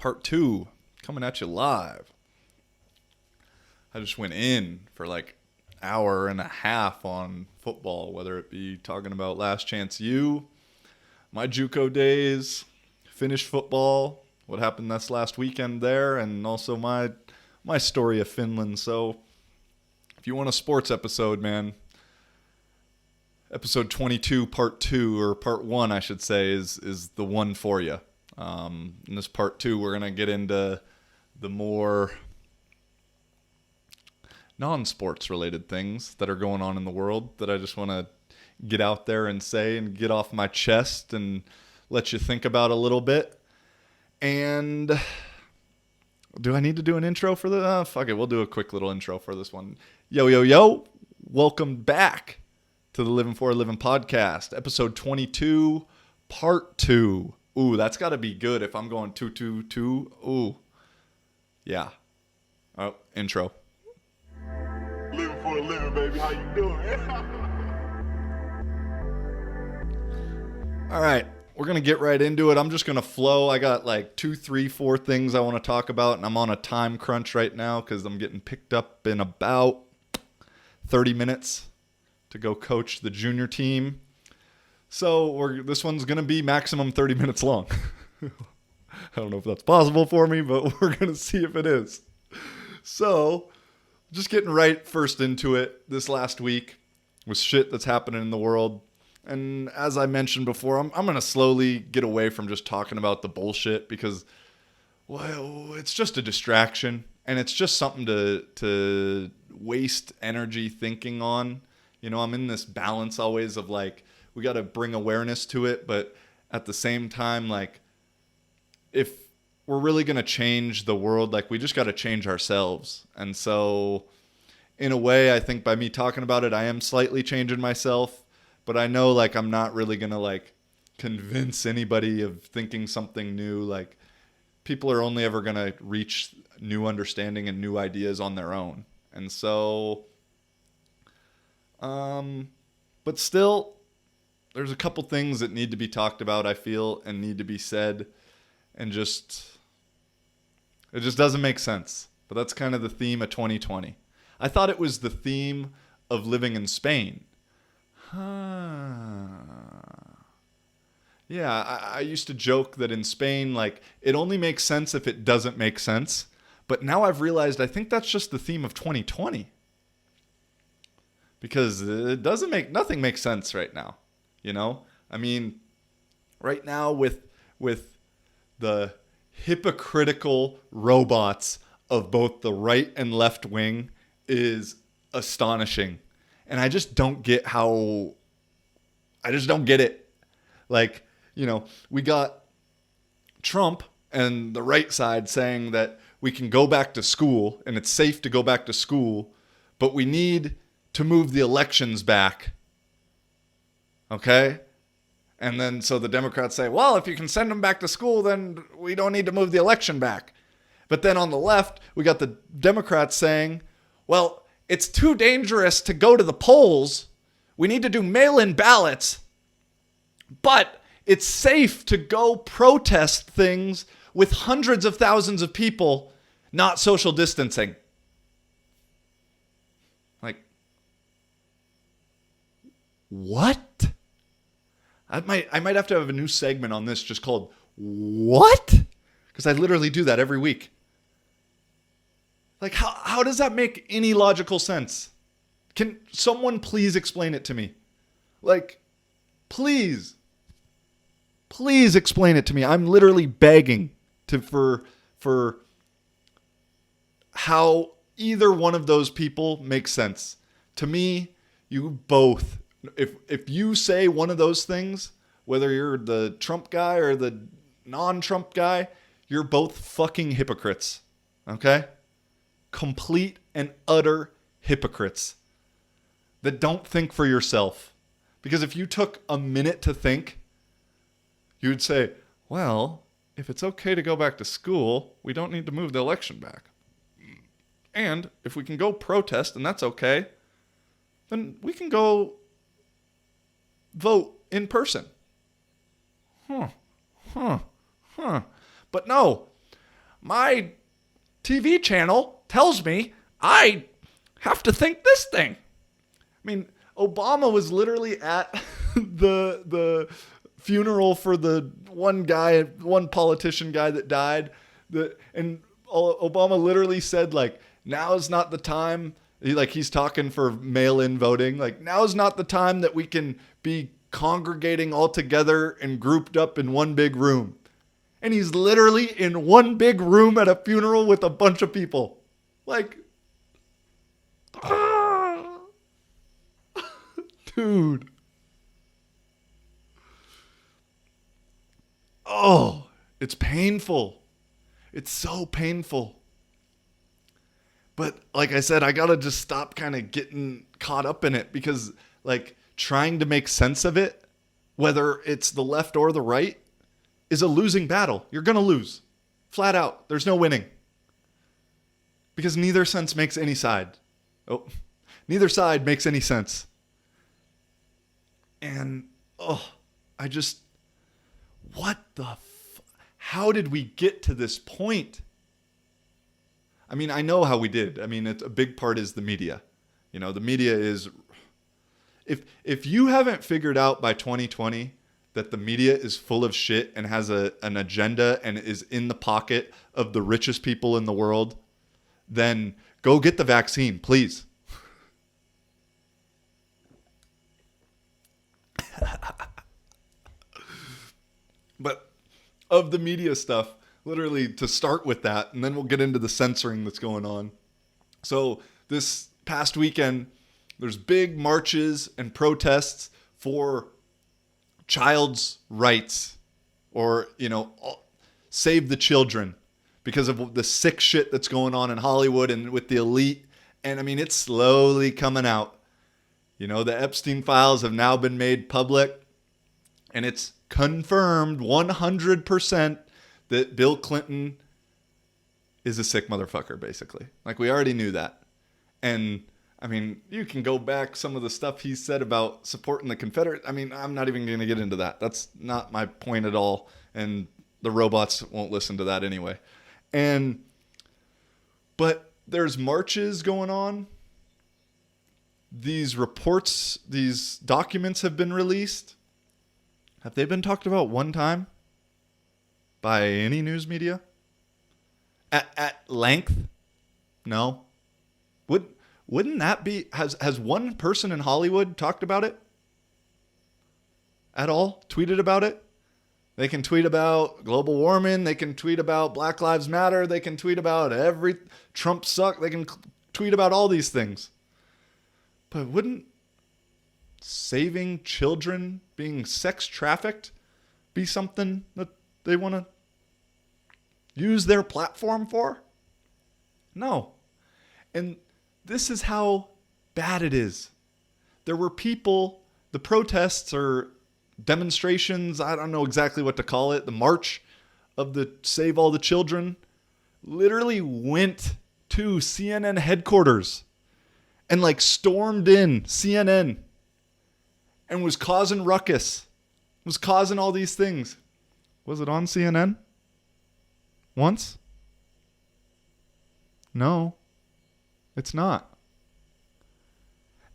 Part 2, coming at you live. I just went in for like hour and a half on football, whether it be talking about Last Chance U, my JUCO days, Finnish football, what happened this last weekend there, and also my story of Finland. So if you want a sports episode, man, episode 22, part 2, or part 1, I should say, is the one for you. In this part 2, we're going to get into the more non-sports related things that are going on in the world that I just want to get out there and say and get off my chest and let you think about a little bit. And do I need to do an intro for the... fuck it, we'll do a quick little intro for this one. Yo, yo, yo. Welcome back to the Living for a Living podcast, episode 22, part 2. Ooh, that's got to be good if I'm going 222. Ooh. Yeah. Oh, intro. Living for a living, baby. How you doing? All right. We're going to get right into it. I'm just going to flow. I got like 2, 3, 4 things I want to talk about, and I'm on a time crunch right now because I'm getting picked up in about 30 minutes to go coach the junior team. So this one's going to be maximum 30 minutes long. I don't know if that's possible for me, but we're going to see if it is. So just getting right first into it. This last week was shit that's happening in the world. And as I mentioned before, I'm going to slowly get away from just talking about the bullshit because, well, it's just a distraction. And it's just something to waste energy thinking on. You know, I'm in this balance always of like, we got to bring awareness to it. But at the same time, like, if we're really going to change the world, like, we just got to change ourselves. And so in a way, I think by me talking about it, I am slightly changing myself. But I know, like, I'm not really going to, like, convince anybody of thinking something new. Like, people are only ever going to reach new understanding and new ideas on their own. And so, but still, there's a couple things that need to be talked about, I feel, and need to be said. And it just doesn't make sense. But that's kind of the theme of 2020. I thought it was the theme of living in Spain. Yeah, I used to joke that in Spain, like, it only makes sense if it doesn't make sense. But now I've realized I think that's just the theme of 2020. Because nothing makes sense right now. You know? I mean, right now with the hypocritical robots of both the right and left wing is astonishing. And I just don't get it. Like, you know, we got Trump and the right side saying that we can go back to school and it's safe to go back to school, but we need to move the elections back. Okay? And then so the Democrats say, well, if you can send them back to school, then we don't need to move the election back. But then on the left, we got the Democrats saying, well, it's too dangerous to go to the polls. We need to do mail-in ballots. But it's safe to go protest things with hundreds of thousands of people not social distancing. Like, what? I might have to have a new segment on this just called What? Because I literally do that every week. Like, how does that make any logical sense? Can someone please explain it to me? Like, please explain it to me. I'm literally begging for how either one of those people makes sense. To me, you both, if you say one of those things, whether you're the Trump guy or the non-Trump guy, you're both fucking hypocrites. Okay? Complete and utter hypocrites that don't think for yourself. Because if you took a minute to think, you would say, well, if it's okay to go back to school, we don't need to move the election back. And if we can go protest and that's okay, then we can go vote in person. But no, my TV channel tells me I have to think this thing. I mean, Obama was literally at the funeral for the one politician guy that died. And Obama literally said, like, now is not the time. He's talking for mail-in voting. Like, now is not the time that we can be congregating all together and grouped up in one big room. And he's literally in one big room at a funeral with a bunch of people. Like, dude. Oh, it's painful. It's so painful. But like I said, I got to just stop kind of getting caught up in it, because like trying to make sense of it, whether it's the left or the right, is a losing battle. You're going to lose. Flat out. There's no winning. Because neither sense makes any side. Neither side makes any sense. And, how did we get to this point? I mean, I know how we did. I mean, a big part is the media. You know, the media is, if you haven't figured out by 2020 that the media is full of shit and has an agenda and is in the pocket of the richest people in the world, then go get the vaccine, please. But of the media stuff, literally to start with that, and then we'll get into the censoring that's going on. So this past weekend, there's big marches and protests for child's rights, or, save the children, because of the sick shit that's going on in Hollywood and with the elite. And I mean, it's slowly coming out. The Epstein files have now been made public, and it's confirmed 100% that Bill Clinton is a sick motherfucker, basically. Like, we already knew that. And I mean, you can go back some of the stuff he said about supporting the Confederate. I mean, I'm not even going to get into that. That's not my point at all. And the robots won't listen to that anyway. But there's marches going on. These reports, these documents have been released. Have they been talked about one time by any news media? At length? No. Wouldn't that be... Has one person in Hollywood talked about it? At all? Tweeted about it? They can tweet about global warming. They can tweet about Black Lives Matter. They can tweet about Trump suck. They can tweet about all these things. But wouldn't saving children being sex trafficked be something that they want to use their platform for? No. And this is how bad it is. There were people, the protests or demonstrations, I don't know exactly what to call it, the march of the Save All the Children, literally went to CNN headquarters and like stormed in CNN and was causing ruckus, was causing all these things. Was it on CNN? Once? No, it's not.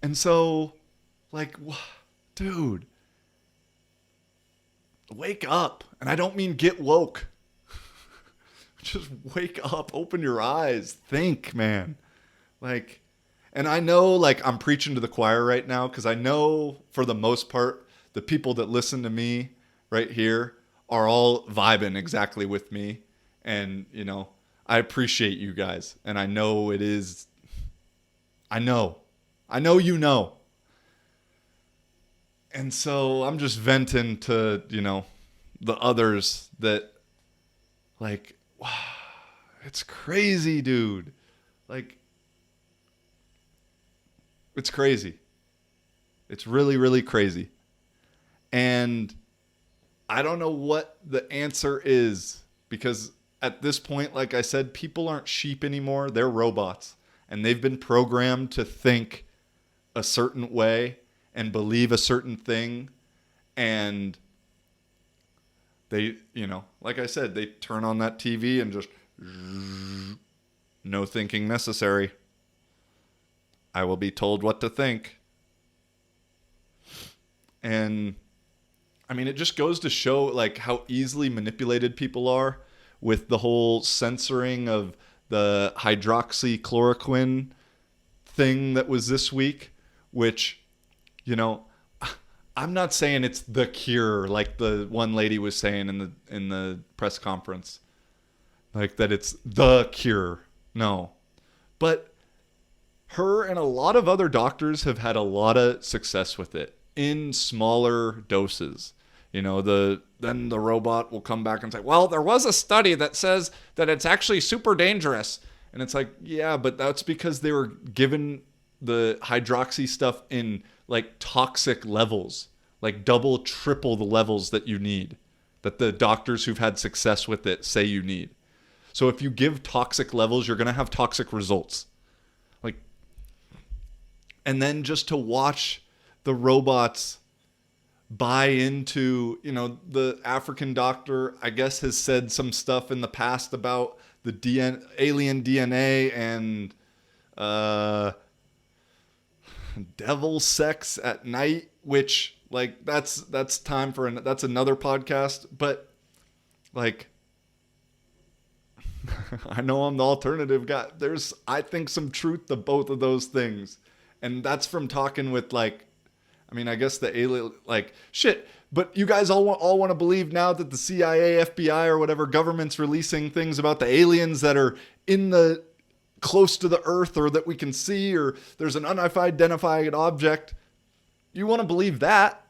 And so, like, dude, wake up. And I don't mean get woke. Just wake up, open your eyes, think, man. Like, and I know, like, I'm preaching to the choir right now, because I know for the most part, the people that listen to me right here are all vibing exactly with me. And, I appreciate you guys. And I know it is, I know you know. And so I'm just venting to, the others that, like, wow, it's crazy, dude. Like, it's crazy. It's really, really crazy. And I don't know what the answer is, because at this point, like I said, people aren't sheep anymore. They're robots. And they've been programmed to think a certain way and believe a certain thing. And they, like I said, they turn on that TV and just, No thinking necessary. I will be told what to think. And I mean, it just goes to show like how easily manipulated people are with the whole censoring of the hydroxychloroquine thing that was this week, which, you know, I'm not saying it's the cure like the one lady was saying in the press conference. Like that it's the cure. No. But her and a lot of other doctors have had a lot of success with it in smaller doses. You know, then the robot will come back and say, well, there was a study that says that it's actually super dangerous. And it's like, yeah, but that's because they were given the hydroxy stuff in like toxic levels, like double, triple the levels that you need, that the doctors who've had success with it say you need. So if you give toxic levels, you're going to have toxic results. Like, and then just to watch the robots buy into, you know, the African doctor, I guess, has said some stuff in the past about the alien DNA and devil sex at night, which like that's time for that's another podcast. But like, I know I'm the alternative guy. There's, I think, some truth to both of those things, and that's from talking with like, I mean, I guess the alien, like, shit. But you guys all want to believe now that the CIA, FBI, or whatever government's releasing things about the aliens that are in the close to the Earth, or that we can see, or there's an unidentified object. You want to believe that.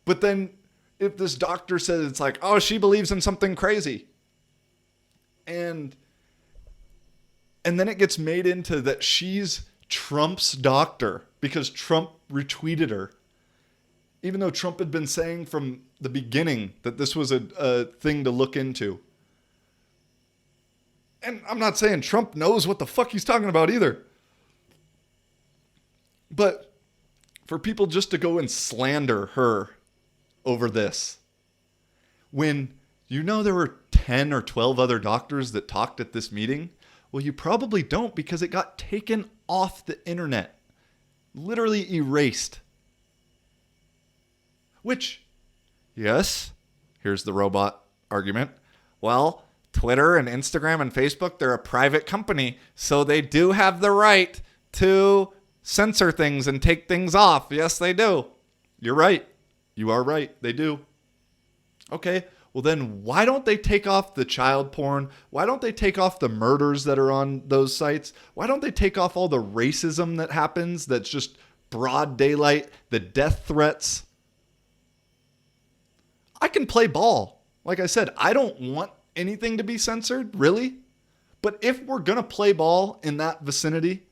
But then if this doctor says it's like, oh, she believes in something crazy. And then it gets made into that she's Trump's doctor because Trump retweeted her. Even though Trump had been saying from the beginning that this was a thing to look into. And I'm not saying Trump knows what the fuck he's talking about either. But for people just to go and slander her over this, when you know there were 10 or 12 other doctors that talked at this meeting, well, you probably don't, because it got taken off the internet. Literally erased. Which, yes, here's the robot argument. Well, Twitter and Instagram and Facebook, they're a private company, so they do have the right to censor things and take things off. Yes, they do. You're right. You are right. They do. Okay. Well, then why don't they take off the child porn? Why don't they take off the murders that are on those sites? Why don't they take off all the racism that happens that's just broad daylight, the death threats? I can play ball. Like I said, I don't want anything to be censored, really. But if we're going to play ball in that vicinity,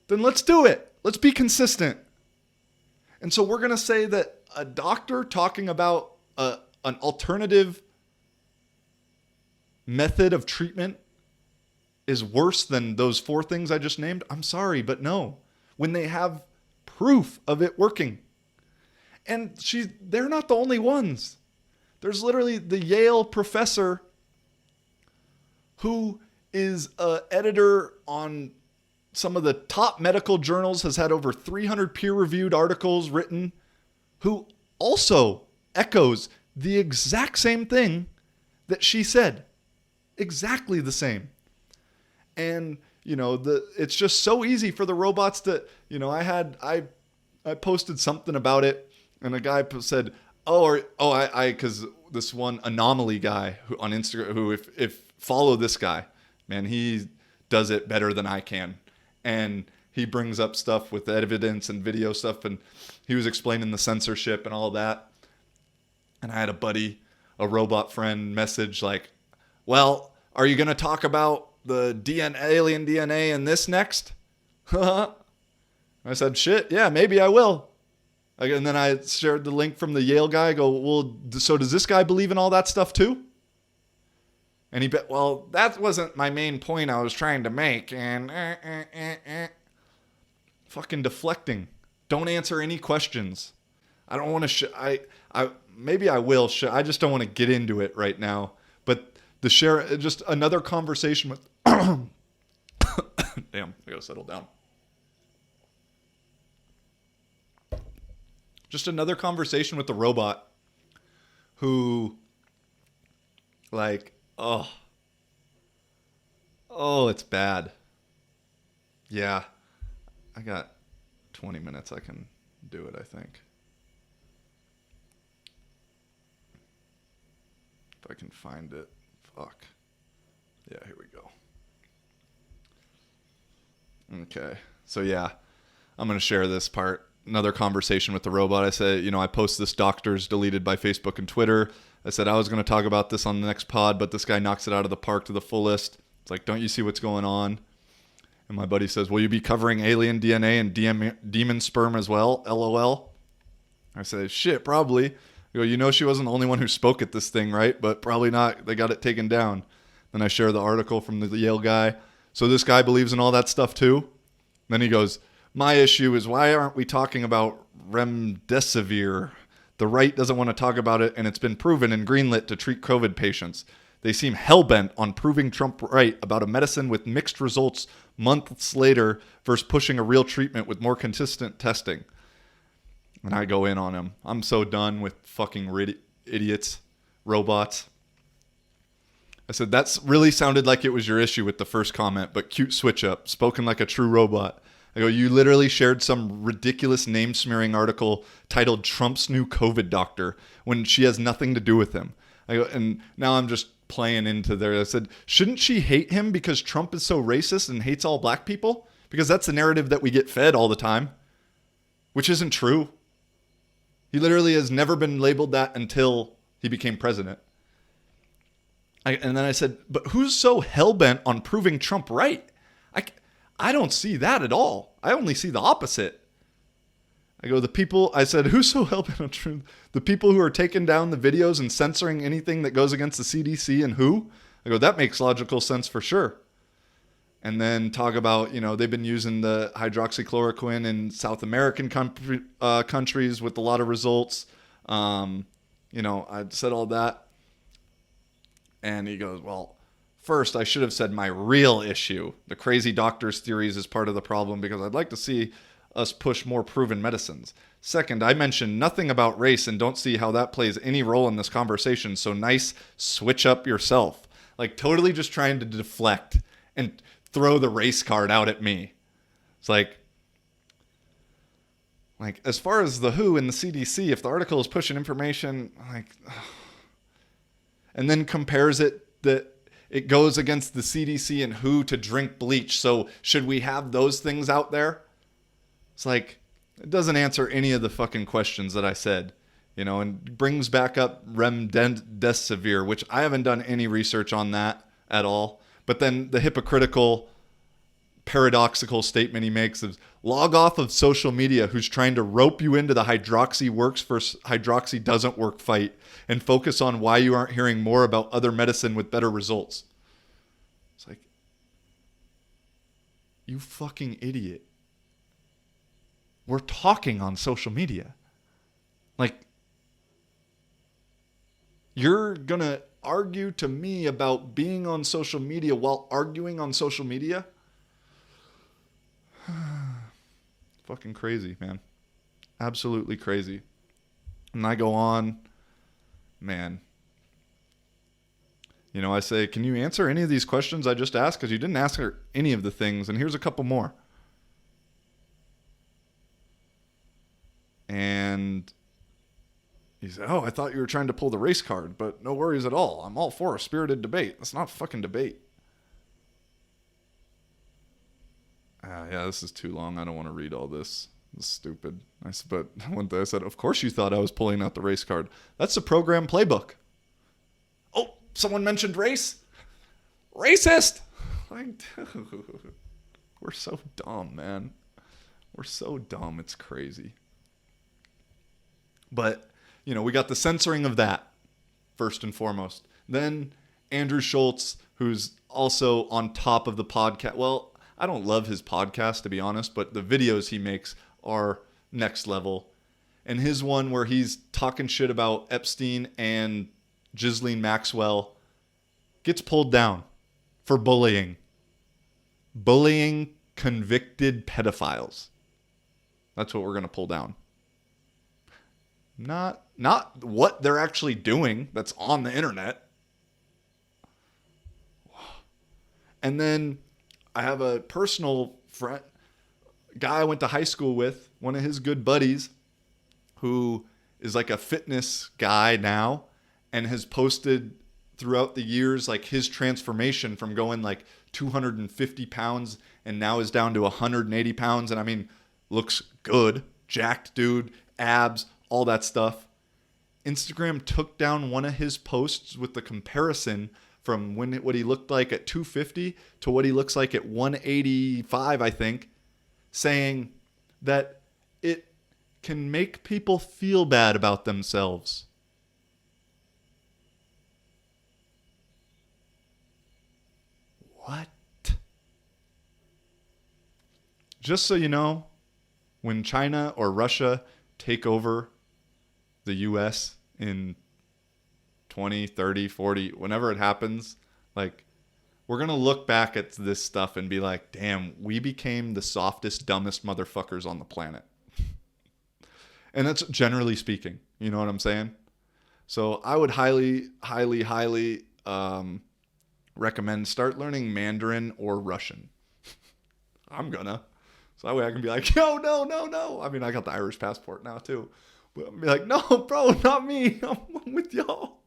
then let's do it. Let's be consistent. And so we're going to say that a doctor talking about an alternative method of treatment is worse than those 4 things I just named. I'm sorry, but no. When they have proof of it working. And they're not the only ones. There's literally the Yale professor who is an editor on some of the top medical journals, has had over 300 peer-reviewed articles written, who also echoes the exact same thing that she said. Exactly the same. And, you know, it's just so easy for the robots to, you know, I posted something about it, and a guy said, because this one anomaly guy who on Instagram, who if follow this guy, man, he does it better than I can. And he brings up stuff with evidence and video stuff, and he was explaining the censorship and all that. And I had a robot friend message like, well, are you going to talk about the alien DNA in this next? I said, shit, yeah, maybe I will. And then I shared the link from the Yale guy. I go, well, so does this guy believe in all that stuff too? And he bet, well, that wasn't my main point I was trying to make. And fucking deflecting. Don't answer any questions. I don't want to. Maybe I will. I just don't want to get into it right now. But The share, just another conversation with, damn, I gotta settle down. Just another conversation with the robot who, like, oh, it's bad. Yeah, I got 20 minutes. I can do it, I think. If I can find it. Fuck. Yeah, here we go. Okay. So, yeah, I'm going to share this part. Another conversation with the robot. I said, I post this doctor's deleted by Facebook and Twitter. I said I was going to talk about this on the next pod, but this guy knocks it out of the park to the fullest. It's like, don't you see what's going on? And my buddy says, will you be covering alien DNA and demon sperm as well? LOL. I say, shit, probably. I go, she wasn't the only one who spoke at this thing, right? But probably not. They got it taken down. Then I share the article from the Yale guy. So this guy believes in all that stuff too? Then he goes, my issue is why aren't we talking about remdesivir? The right doesn't want to talk about it, and it's been proven and greenlit to treat COVID patients. They seem hell-bent on proving Trump right about a medicine with mixed results months later versus pushing a real treatment with more consistent testing. And I go in on him. I'm so done with fucking idiots, robots. I said, that's really sounded like it was your issue with the first comment, but cute switch up, spoken like a true robot. I go, you literally shared some ridiculous name-smearing article titled Trump's New COVID Doctor when she has nothing to do with him. I go, and now I'm just playing into there. I said, shouldn't she hate him because Trump is so racist and hates all black people? Because that's the narrative that we get fed all the time, which isn't true. He literally has never been labeled that until he became president. And then I said, but who's so hell-bent on proving Trump right? I don't see that at all. I only see the opposite. I go, I said, who's so hell-bent on truth? The people who are taking down the videos and censoring anything that goes against the CDC and who? I go, that makes logical sense for sure. And then talk about, they've been using the hydroxychloroquine in South American countries with a lot of results. I said all that. And he goes, well, first, I should have said my real issue. The crazy doctor's theories is part of the problem because I'd like to see us push more proven medicines. Second, I mentioned nothing about race and don't see how that plays any role in this conversation. So nice, switch up yourself. Like totally just trying to deflect and throw the race card out at me. It's like as far as the WHO and the CDC, if the article is pushing information, and then compares it that it goes against the CDC and WHO to drink bleach. So should we have those things out there? It's like, it doesn't answer any of the fucking questions that I said, and brings back up remdesivir, which I haven't done any research on that at all. But then the hypocritical, paradoxical statement he makes is log off of social media who's trying to rope you into the hydroxy works versus hydroxy doesn't work fight and focus on why you aren't hearing more about other medicine with better results. It's like, you fucking idiot. We're talking on social media. You're going to argue to me about being on social media while arguing on social media? Fucking crazy, man. Absolutely crazy. And I go on, man. I say, can you answer any of these questions I just asked? Because you didn't ask her any of the things. And here's a couple more. And he said, I thought you were trying to pull the race card, but no worries at all. I'm all for a spirited debate. That's not a fucking debate. Yeah, this is too long. I don't want to read all this. This is stupid. But one day I said, of course you thought I was pulling out the race card. That's the program playbook. Oh, someone mentioned race? Racist! Dude, we're so dumb, man. We're so dumb. It's crazy. But, we got the censoring of that, first and foremost. Then Andrew Schultz, who's also on top of the podcast. Well, I don't love his podcast, to be honest, but the videos he makes are next level. And his one where he's talking shit about Epstein and Ghislaine Maxwell gets pulled down for bullying. Bullying convicted pedophiles. That's what we're going to pull down. Not what they're actually doing that's on the internet. And then I have a personal friend, guy I went to high school with, one of his good buddies, who is like a fitness guy now and has posted throughout the years like his transformation from going like 250 pounds and now is down to 180 pounds. And I mean, looks good, jacked dude, abs, all that stuff. Instagram took down one of his posts with the comparison from what he looked like at 250 to what he looks like at 185, I think, saying that it can make people feel bad about themselves. What? Just so you know, when China or Russia take over the US in 20, 30, 40, whenever it happens, like, we're going to look back at this stuff and be like, damn, we became the softest, dumbest motherfuckers on the planet. And that's generally speaking. You know what I'm saying? So I would highly, highly, highly recommend start learning Mandarin or Russian. I'm gonna. So that way I can be like, yo, no. I mean, I got the Irish passport now too. But I'm be like, no, bro, not me. I'm with y'all.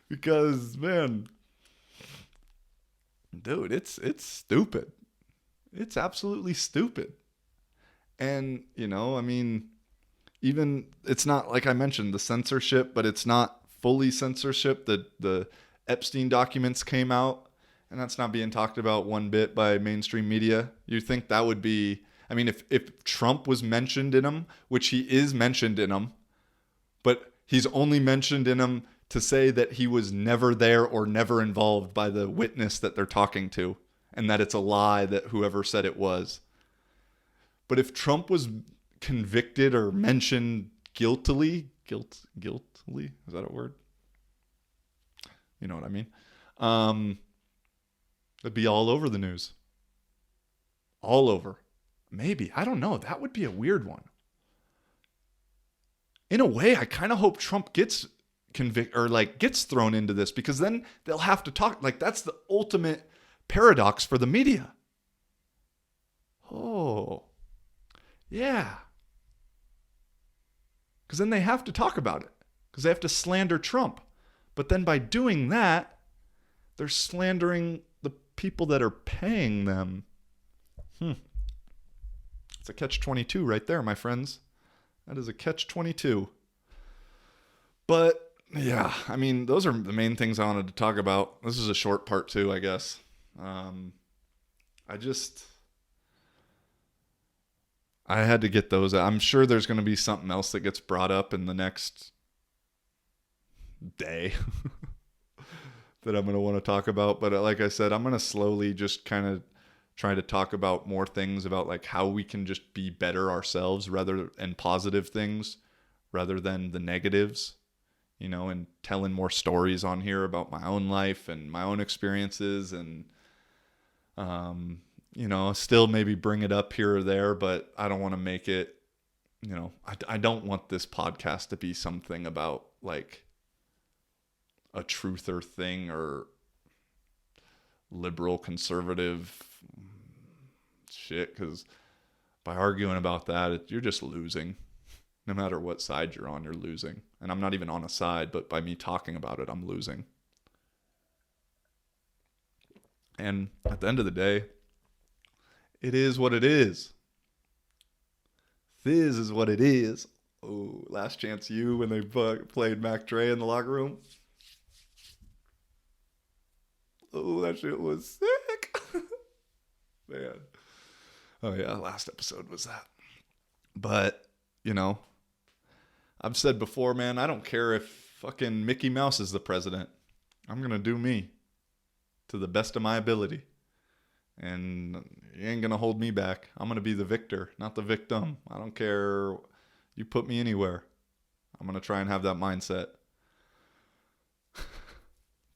Because, man, dude, it's stupid. It's absolutely stupid. And, you know, I mean, even it's not like I mentioned the censorship, but it's not fully censorship. The Epstein documents came out, and that's not being talked about one bit by mainstream media. You'd think that would be, I mean, if Trump was mentioned in them, which he is mentioned in them, but he's only mentioned in them to say that he was never there or never involved by the witness that they're talking to, and that it's a lie that whoever said it was. But if Trump was convicted or mentioned guiltily, is that a word? You know what I mean? It'd be all over the news. All over. Maybe. I don't know. That would be a weird one. In a way, I kind of hope Trump gets convicted or like gets thrown into this, because then they'll have to talk. Like, that's the ultimate paradox for the media. Oh, yeah. Because then they have to talk about it, because they have to slander Trump. But then by doing that, they're slandering the people that are paying them. It's a catch-22 right there, my friends. That is a catch-22. But yeah, I mean, those are the main things I wanted to talk about. This is a short part too, I guess. I had to get those. I'm sure there's going to be something else that gets brought up in the next day that I'm going to want to talk about. But like I said, I'm going to slowly just kind of try to talk about more things about like how we can just be better ourselves and positive things rather than the negatives, you know, and telling more stories on here about my own life and my own experiences, and, you know, still maybe bring it up here or there, but I don't want to make it, you know, I don't want this podcast to be something about like a truther thing or liberal conservative shit, because by arguing about that, you're just losing. No matter what side you're on, you're losing. And I'm not even on a side, but by me talking about it, I'm losing. And at the end of the day, it is what it is. This is what it is. Oh, Last Chance U when they played Mac Dre in the locker room. Oh, that shit was sick. Man. Oh yeah, last episode was that. But, you know, I've said before, man, I don't care if fucking Mickey Mouse is the president. I'm going to do me to the best of my ability. And you ain't going to hold me back. I'm going to be the victor, not the victim. I don't care. You put me anywhere. I'm going to try and have that mindset.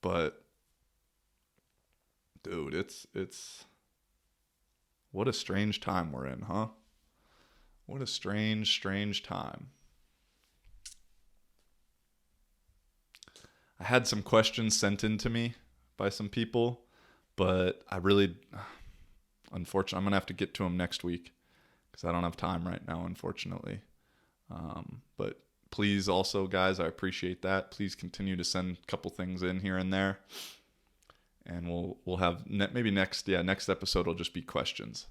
But dude, it's what a strange time we're in, huh? What a strange time. I had some questions sent in to me by some people, but unfortunately, I'm going to have to get to them next week because I don't have time right now, unfortunately. But please also, guys, I appreciate that. Please continue to send a couple things in here and there. And we'll have maybe next episode will just be questions.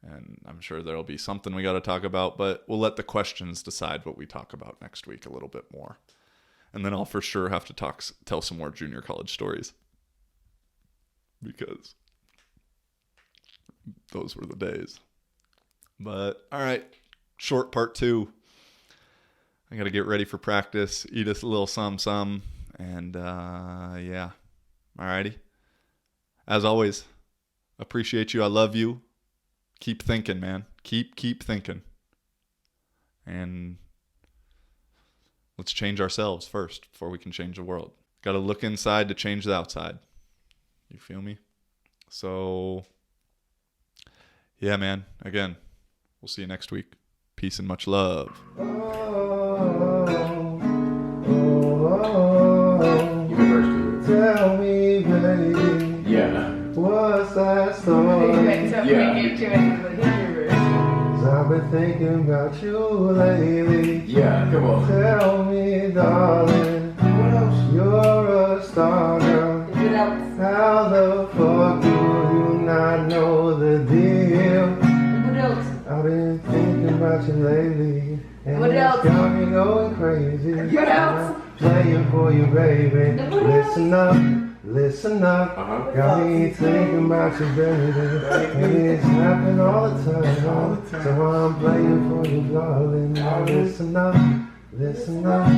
And I'm sure there'll be something we got to talk about, but we'll let the questions decide what we talk about next week a little bit more. And then I'll for sure have to tell some more junior college stories. Because those were the days. But all right, short part 2. I got to get ready for practice, eat a little some, and yeah. Alrighty. As always, appreciate you. I love you. Keep thinking, man. Keep thinking. And let's change ourselves first before we can change the world. Got to look inside to change the outside. You feel me? So, yeah, man. Again, we'll see you next week. Peace and much love. Tell me, baby. Yeah. What's that story? I've been thinking about you lately. Yeah, come on. Tell me, darling. What else? You're a star girl. What else? How the fuck do you not know the deal? What else? I've been thinking about you lately. And What it's else? got me going crazy. What else? I'm playing for you, baby. What else? Listen up. Got me thinking about you, baby. And it's happening all the time. So I'm playing for you, darling. Now listen up. Listen up.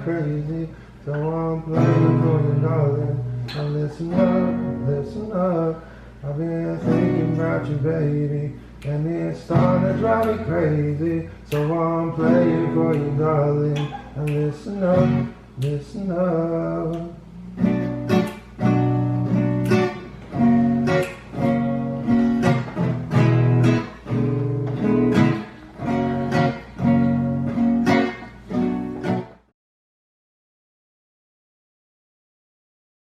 Crazy, so I'm playing for you, darling. Now listen up. I've been thinking about you, baby, and it's starting to drive me crazy. So I'm playing for you, darling. Now listen up.